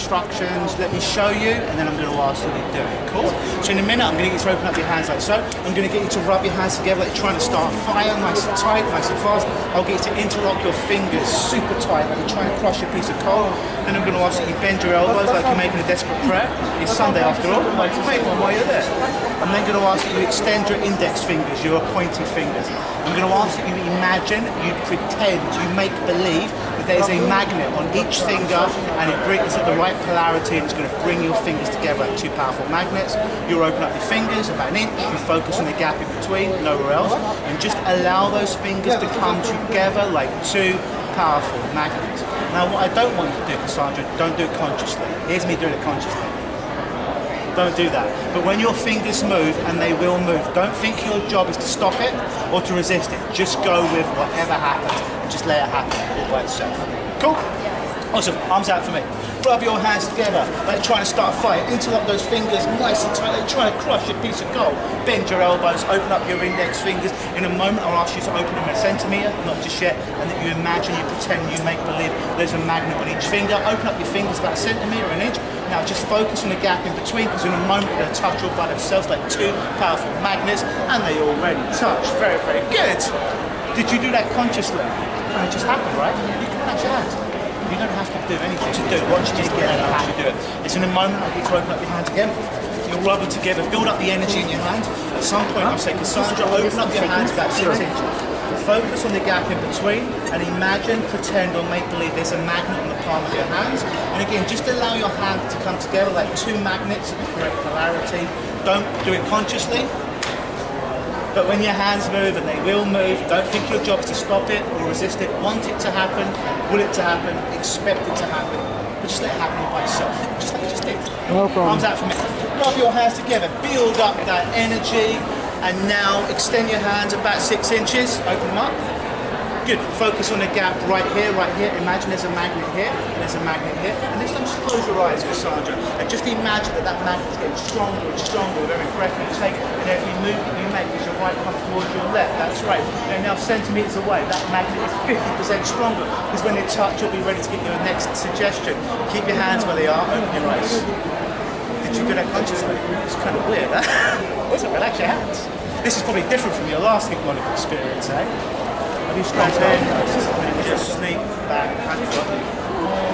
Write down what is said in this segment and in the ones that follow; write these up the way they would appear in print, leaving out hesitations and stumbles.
instructions, let me show you, and then I'm going to ask you to do it. Cool? So in a minute, I'm going to get you to open up your hands like so. I'm going to get you to rub your hands together like you're trying to start a fire, nice and tight, nice and fast. I'll get you to interlock your fingers super tight, like you're trying to crush a piece of coal. Then I'm going to ask you to bend your elbows like you're making a desperate prayer. It's Sunday after all. Like, make one while you're there. I'm then going to ask you to extend your index fingers, your pointy fingers. I'm going to ask that you imagine, you pretend, you make believe that there's a magnet on each finger and it brings at the right polarity and it's going to bring your fingers together like two powerful magnets. You open up your fingers about an inch, you focus on the gap in between, nowhere else, and just allow those fingers to come together like two powerful magnets. Now what I don't want you to do, Cassandra, don't do it consciously. Here's me doing it consciously. Don't do that. But when your fingers move, and they will move, don't think your job is to stop it or to resist it. Just go with whatever happens and just let it happen all by itself. Cool? Awesome. Arms out for me. Rub your hands together like you're trying to start a fire. Interlock those fingers nice and tight like you're trying to crush a piece of gold. Bend your elbows, open up your index fingers. In a moment I'll ask you to open them a centimetre, not just yet, and that you imagine, you pretend, you make believe there's a magnet on each finger. Open up your fingers about a centimetre, an inch. Now just focus on the gap in between, because in a moment they'll touch all by themselves like two powerful magnets, and they already touch. Very, very good. Did you do that consciously? No, it just happened, right? You can relax your hands. You don't have to do anything to do it. Watch me get it, how you do it. It's in a moment I'll get you to open up your hands again. You'll rub them together, build up the energy in your hands. At some point I'll say, Cassandra, open up your hands about 6 inches. Focus on the gap in between and imagine, pretend or make believe there's a magnet on the palm of your hands. And again, just allow your hands to come together like two magnets at the correct polarity. Don't do it consciously. But when your hands move, and they will move, don't think your job is to stop it or resist it. Want it to happen, will it to happen, expect it to happen. But just let it happen by itself. Just like you just did. No problem. Arms out for me. Rub your hands together, build up that energy, and now extend your hands about 6 inches. Open them up. Good. Focus on the gap right here, right here. Imagine there's a magnet here, and there's a magnet here. And this time just close your eyes, Cassandra, and just imagine that that magnet is getting stronger and stronger with every breath you take and every movement you make as your right comes towards your left. That's right. And now centimetres away, that magnet is 50% stronger, because when they touch, you'll be ready to get your next suggestion. Keep your hands where they are, open your eyes. Did you do that consciously? It's kind of weird, huh? Wasn't relax your hands. This is probably different from your last hypnotic experience, eh? Have you straight in, just sneak back, I've got more,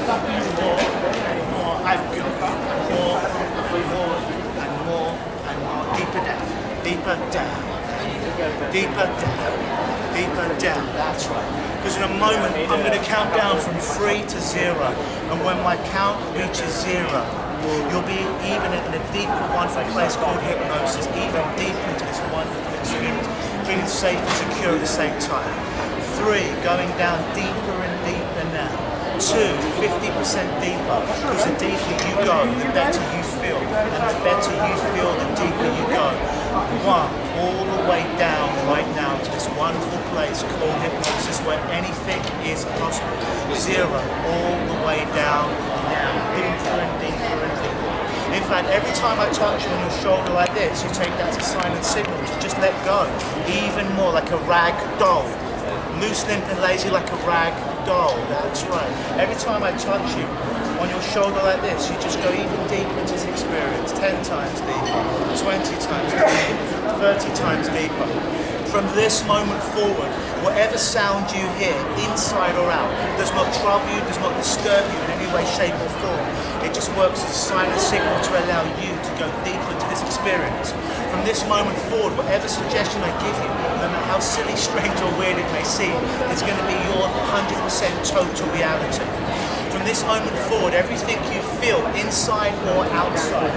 I've got more, and more, and more, deeper down, deeper down, deeper down, deeper down, that's right. Because in a moment, I'm going to count down from 3 to 0, and when my count reaches 0, you'll be even in a deeper, wonderful place called hypnosis, even deeper into this wonderful experience, feeling safe and secure at the same time. 3, going down deeper and deeper now. 2, 50% deeper, because the deeper you go, the better you feel, and the better you feel, the deeper you go. 1, all the way down right now to this wonderful place called hypnosis, where anything is possible. 0, all the way down now, deeper and deeper and deeper. In fact, every time I touch you on your shoulder like this, you take that as a silent signal to just let go, even more like a rag doll. Loose, limp and lazy like a rag doll, that's right. Every time I touch you on your shoulder like this, you just go even deeper into this experience, 10 times deeper, 20 times deeper, 30 times deeper. From this moment forward, whatever sound you hear, inside or out, does not trouble you, does not disturb you in any way, shape or form. It just works as a silent signal to allow you to go deeper into this experience. From this moment forward, whatever suggestion I give you, no matter how silly, strange or weird it may seem, it's going to be your 100% total reality. From this moment forward, everything you feel, inside or outside,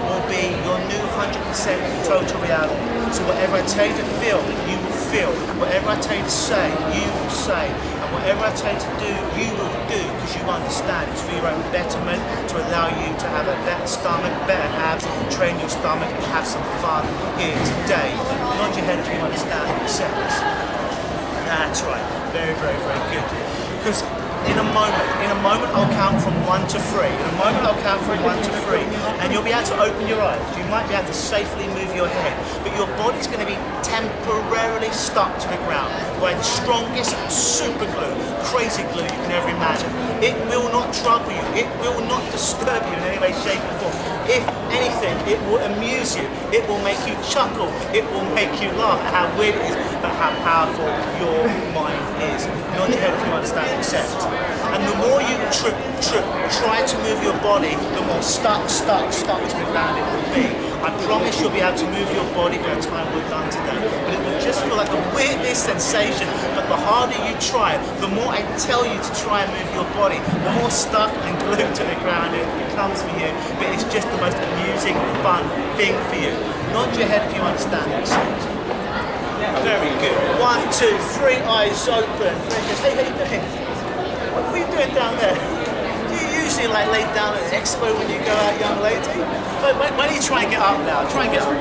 will be your new 100% total reality. So whatever I tell you to feel, you will feel. Whatever I tell you to say, you will say. And whatever I tell you to do, you will do, because you understand it's for your own betterment, to allow you to have a better stomach, better abs, train your stomach and have some fun here today. Nod your head if you understand what it says. That's right. Very, very, very good. Because in a moment I'll count from 1 to 3. In a moment I'll count from 1 to 3, and you'll be able to open your eyes. You might be able to safely move your head, but your body's going to be temporarily stuck to the ground by the strongest super glue, crazy glue you can ever imagine. It will not trouble you. It will not disturb you in any way, shape or form. If anything, it will amuse you. It will make you chuckle. It will make you laugh at how weird it is, but how powerful your mind is. Not your head, if you understand, accept. And the more you try to move your body, the more stuck to the ground it will be. I promise you'll be able to move your body by the time we're done today. But it will just feel like the weirdest sensation, but the harder you try, the more I tell you to try and move your body, the more stuck and glued to the ground it becomes for you. But it's just the most amusing, fun thing for you. Nod your head if you understand it. Very good. 1, 2, 3, eyes open. Hey, how you doing? What are you doing down there? Do you usually like lay down at the expo when you go out, young lady? Why don't you try and get up now? Try and get up.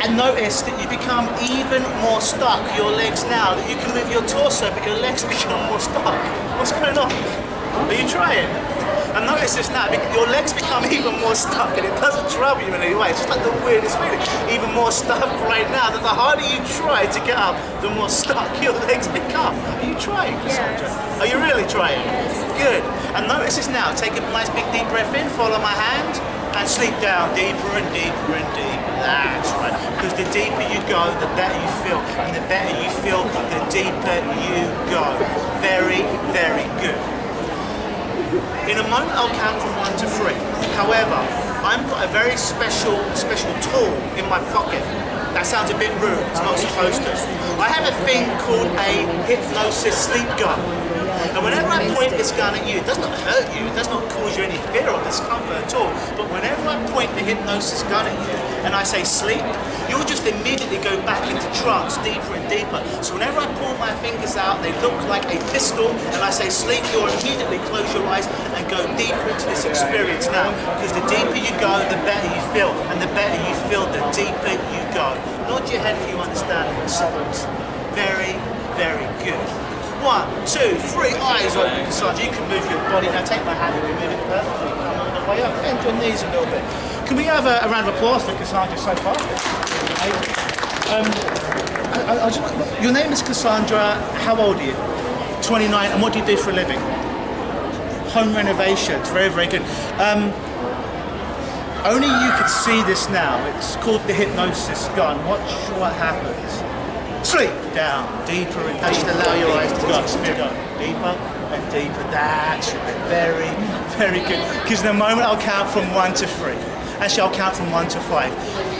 And notice that you become even more stuck, your legs now, that you can move your torso, but your legs become more stuck. What's going on? Are you trying? And notice this now, your legs become even more stuck, and it doesn't trouble you in any way. It's just like the weirdest feeling. Even more stuck right now, that the harder you try to get up, the more stuck your legs become. Are you trying, Cassandra? Yes. Are you really trying? Yes. Good. And notice this now. Take a nice big deep breath in, follow my hand, and sleep down deeper and deeper and deeper. That's right. Because the deeper you go, the better you feel. And the better you feel, the deeper you go. Very, very good. In a moment I'll count from 1 to 3. However, I've got a very special tool in my pocket. That sounds a bit rude, it's not supposed to. I have a thing called a hypnosis sleep gun. And whenever I point this gun at you, it does not hurt you, it does not cause you any fear or discomfort at all. But whenever I point the hypnosis gun at you and I say sleep, you'll just immediately go back into trance deeper and deeper. So whenever I pull my fingers out, they look like a pistol, and I say sleep, you'll immediately close your eyes and go deeper into this experience now. Because the deeper you go, the better you feel. And the better you feel, the deeper you go. Nod your head if you understand it. Very, very good. 1, 2, 3, eyes open, Cassandra. You can move your body. Now take my hand and we move it perfectly. Come all the way up. Bend your knees a little bit. Can we have a round of applause for Cassandra so far? Your name is Cassandra. How old are you? 29. And what do you do for a living? Home renovations. Very, very good. Only you could see this now. It's called the hypnosis gun. Watch what happens. Sleep down, deeper and deeper. Just allow your eyes to go. Deeper and deeper. That's right. Very, very good. Because in a moment I'll count from 1 to 3. Actually, I'll count from 1 to 5.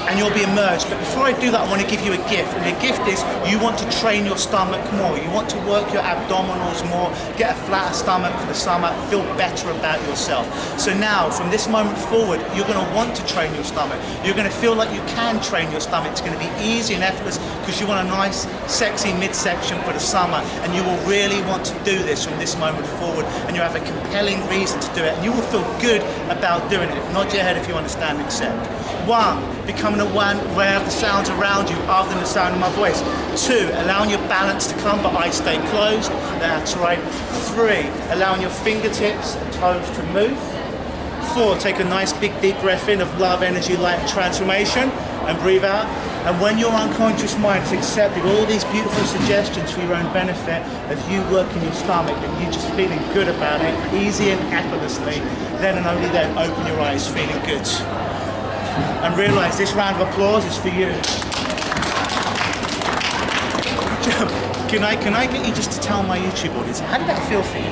And you'll be immersed. But before I do that, I want to give you a gift. And the gift is you want to train your stomach more. You want to work your abdominals more, get a flatter stomach for the summer, feel better about yourself. So now, from this moment forward, you're going to want to train your stomach. You're going to feel like you can train your stomach. It's going to be easy and effortless because you want a nice, sexy midsection for the summer. And you will really want to do this from this moment forward. And you have a compelling reason to do it. And you will feel good about doing it. Nod your head if you understand. Accept. 1, becoming aware of the sounds around you other than the sound of my voice. 2, allowing your balance to come but eyes stay closed. That's right. 3, allowing your fingertips and toes to move. 4, take a nice big deep breath in of love, energy, light and transformation and breathe out. And when your unconscious mind is accepting all these beautiful suggestions for your own benefit of you working your stomach and you just feeling good about it, easy and effortlessly, then and only then open your eyes feeling good. And realize this round of applause is for you. Can I get you just to tell my YouTube audience, how did that feel for you?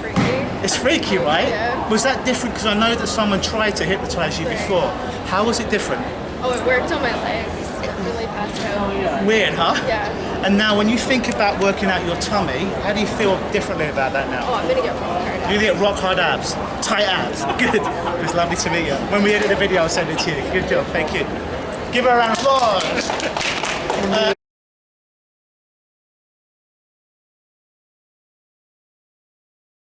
Freaky. It's freaky, right? Yeah. Was that different? Because I know that someone tried to hypnotize you before. How was it different? Oh, it worked on my legs. It really passed out. Weird, huh? Yeah. And now when you think about working out your tummy, how do you feel differently about that now? Oh, I'm gonna get rock hard. You get rock hard abs, tight abs. Good. It was lovely to meet you. When we edit the video, I'll send it to you. Good job. Thank you. Give her a round of applause.